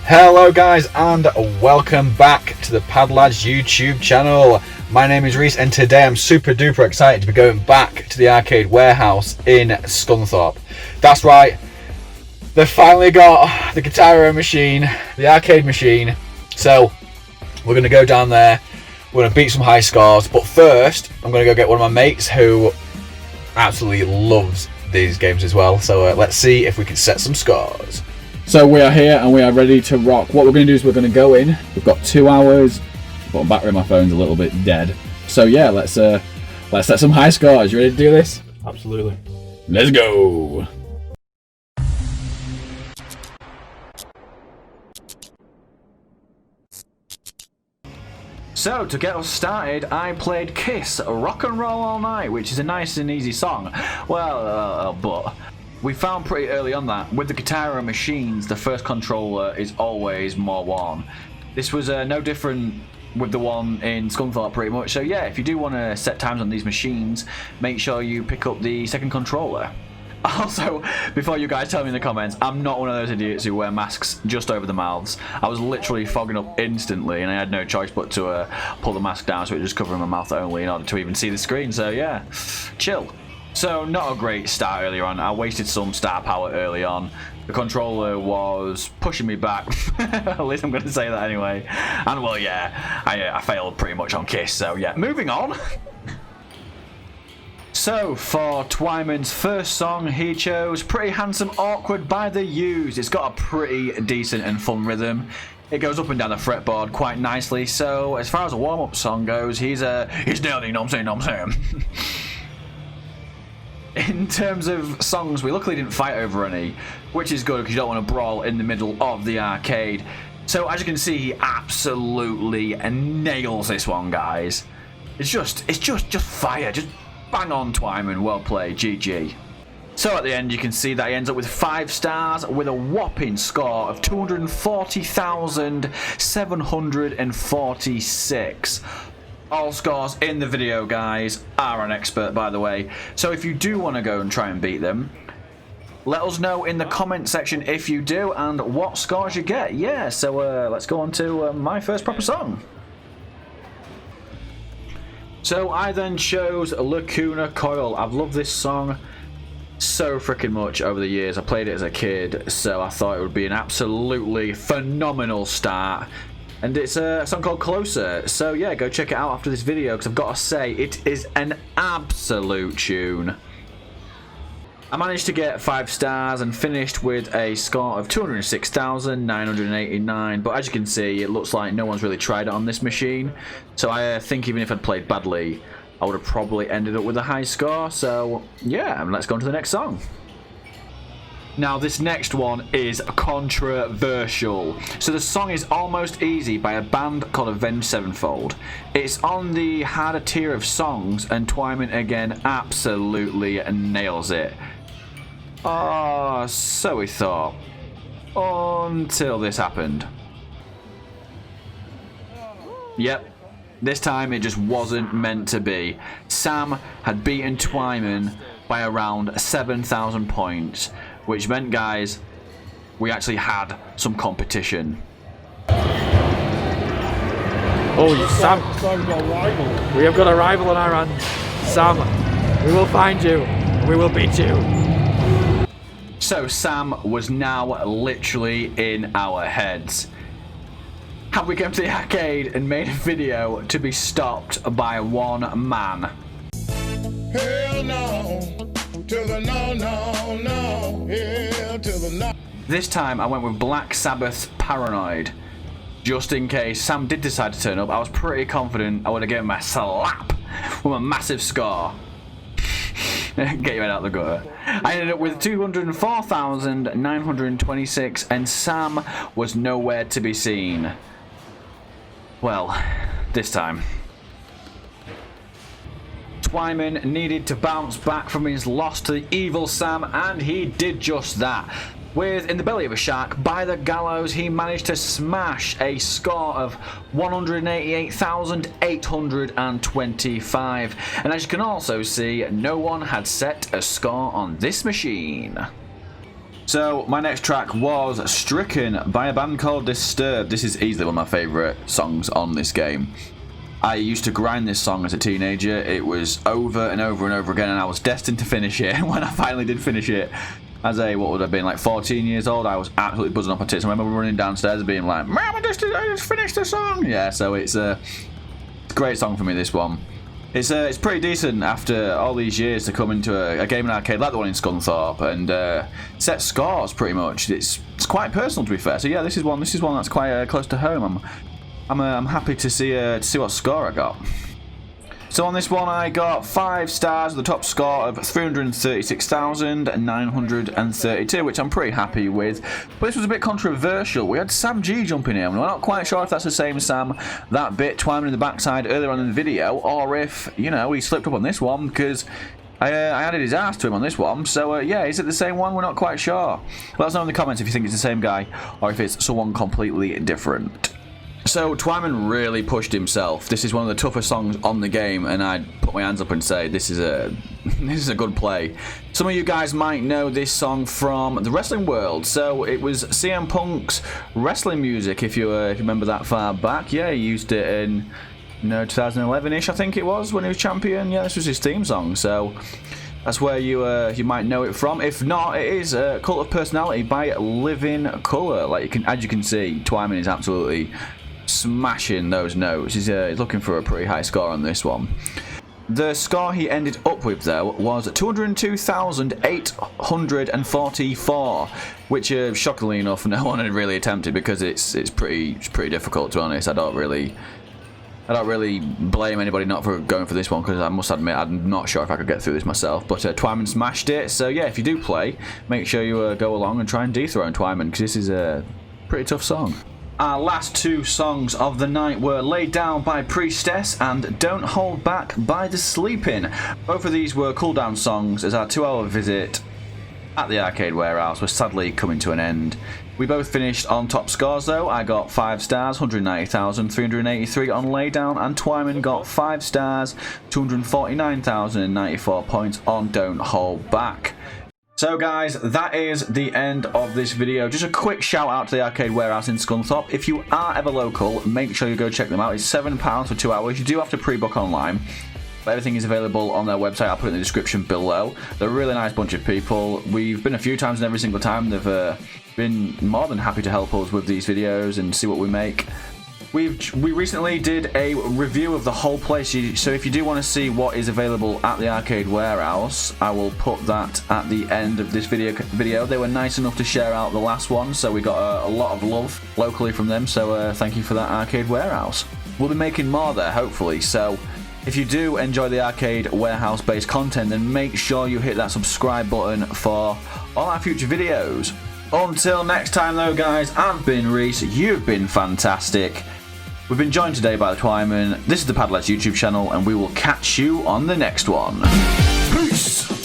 Hello guys and welcome back to the Padlads YouTube channel. My name is Reece and today I'm super duper excited to be going back to the arcade warehouse in Scunthorpe. That's right, they finally got the Guitar Hero machine, the arcade machine. So we're going to go down there, we're going to beat some high scores, but first I'm going to go get one of my mates who absolutely loves these games as well. So let's see if we can set some scores. So we are here and we are ready to rock. What we're going to do is we're going to go in. We've got 2 hours, but battery on my phone's a little bit dead. So yeah, let's set some high scores. You ready to do this? Absolutely. Let's go. So, to get us started, I played Kiss, Rock and Roll All Night, which is a nice and easy song. But we found pretty early on that with the Guitar Hero machines, the first controller is always more one. This was no different with the one in Scunthorpe pretty much. So yeah, if you do want to set times on these machines, make sure you pick up the second controller. Also, before you guys tell me in the comments, I'm not one of those idiots who wear masks just over the mouths. I was literally fogging up instantly and I had no choice but to pull the mask down so it was just covering my mouth only in order to even see the screen. So yeah, chill. So not a great start earlier on. I wasted some star power early on. The controller was pushing me back. At least I'm going to say that anyway. And well, yeah, I failed pretty much on Kiss. So yeah, moving on. So, for Twyman's first song, he chose Pretty Handsome Awkward by The Used. It's got a pretty decent and fun rhythm. It goes up and down the fretboard quite nicely. So, as far as a warm-up song goes, he's nailed it, you know what I'm saying? In terms of songs, we luckily didn't fight over any, which is good because you don't want to brawl in the middle of the arcade. So, as you can see, he absolutely nails this one, guys. It's just fire. Just bang on, Twyman. Well played. GG. So at the end, you can see that he ends up with 5 stars with a whopping score of 240,746. All scores in the video, guys, are on expert, by the way. So if you do want to go and try and beat them, let us know in the comment section if you do and what scores you get. Yeah, so let's go on to my first proper song. So I then chose Lacuna Coil. I've loved this song so freaking much over the years. I played it as a kid, so I thought it would be an absolutely phenomenal start. And it's a song called Closer. So yeah, go check it out after this video because I've got to say it is an absolute tune. I managed to get 5 stars and finished with a score of 206,989, but as you can see, it looks like no one's really tried it on this machine. So I think even if I'd played badly, I would have probably ended up with a high score. So yeah, let's go on to the next song. Now this next one is controversial. So the song is Almost Easy by a band called Avenged Sevenfold. It's on the harder tier of songs and Twyman again absolutely nails it. Oh, so we thought. Until this happened. Yep. This time it just wasn't meant to be. Sam had beaten Twyman by around 7,000 points. Which meant, guys, we actually had some competition. Oh, Sam. We have got a rival on our hands. Sam, we will find you. We will beat you. So Sam was now literally in our heads. Had we come to the arcade and made a video to be stopped by one man? Hell no, to the no, no, no, hell to the no. This time I went with Black Sabbath's Paranoid. Just in case Sam did decide to turn up, I was pretty confident I would have given him a slap with a massive score. Get your head out the gutter. I ended up with 204,926 and Sam was nowhere to be seen. Well, this time. Twyman needed to bounce back from his loss to the evil Sam, and he did just that. With In the Belly of a Shark by the Gallows, he managed to smash a score of 188,825. And as you can also see, no one had set a score on this machine. So my next track was Stricken by a band called Disturbed. This is easily one of my favourite songs on this game. I used to grind this song as a teenager. It was over and over and over again, and I was destined to finish it. And when I finally did finish it, as a, what would have been, like 14 years old, I was absolutely buzzing off my tits. I remember running downstairs and being like, "Mom, I just finished the song!" Yeah, so it's a great song for me, this one. It's pretty decent after all these years to come into a gaming arcade like the one in Scunthorpe and set scores pretty much. It's quite personal, to be fair. So yeah, this is one that's quite close to home. I'm happy to see what score I got. So on this one, I got 5 stars with a top score of 336,932, which I'm pretty happy with. But this was a bit controversial. We had Sam G jumping in. We're not quite sure if that's the same Sam that bit Twyman in the backside earlier on in the video, or if, you know, he slipped up on this one because I added his ass to him on this one. So yeah, is it the same one? We're not quite sure. Let us know in the comments if you think it's the same guy or if it's someone completely different. So Twyman really pushed himself. This is one of the toughest songs on the game, and I'd put my hands up and say this is a good play. Some of you guys might know this song from the wrestling world. So it was CM Punk's wrestling music, if you remember that far back. Yeah, he used it in 2011-ish, I think it was, when he was champion. Yeah, this was his theme song. So that's where you might know it from. If not, it is Cult of Personality by Living Colour. Like as you can see, Twyman is absolutely smashing those notes. He's looking for a pretty high score on this one. The score he ended up with, though, was 202,844, which shockingly enough no one had really attempted, because it's pretty difficult, to be honest. I don't really blame anybody not for going for this one, because I must admit I'm not sure if I could get through this myself. But Twyman smashed it. So yeah, if you do play, make sure you go along and try and dethrone Twyman, because this is a pretty tough song. Our last 2 songs of the night were Laid Down by Priestess and Don't Hold Back by The Sleeping. Both of these were cooldown songs, as our 2-hour visit at the arcade warehouse was sadly coming to an end. We both finished on top scores though. I got 5 stars, 190,383 on Laydown, and Twyman got 5 stars, 249,094 points on Don't Hold Back. So guys, that is the end of this video. Just a quick shout out to the arcade warehouse in Scunthorpe. If you are ever local, make sure you go check them out. It's £7 for 2 hours. You do have to pre-book online, but everything is available on their website. I'll put it in the description below. They're a really nice bunch of people. We've been a few times, and every single time they've been more than happy to help us with these videos and see what we make. We recently did a review of the whole place, so if you do want to see what is available at the arcade warehouse, I will put that at the end of this video. They were nice enough to share out the last one, so we got a lot of love locally from them, so thank you for that, arcade warehouse. We'll be making more there, hopefully, so if you do enjoy the arcade warehouse based content, then make sure you hit that subscribe button for all our future videos. Until next time though guys, I've been Reece, you've been fantastic. We've been joined today by the Twyman. This is the Padlads YouTube channel, and we will catch you on the next one. Peace!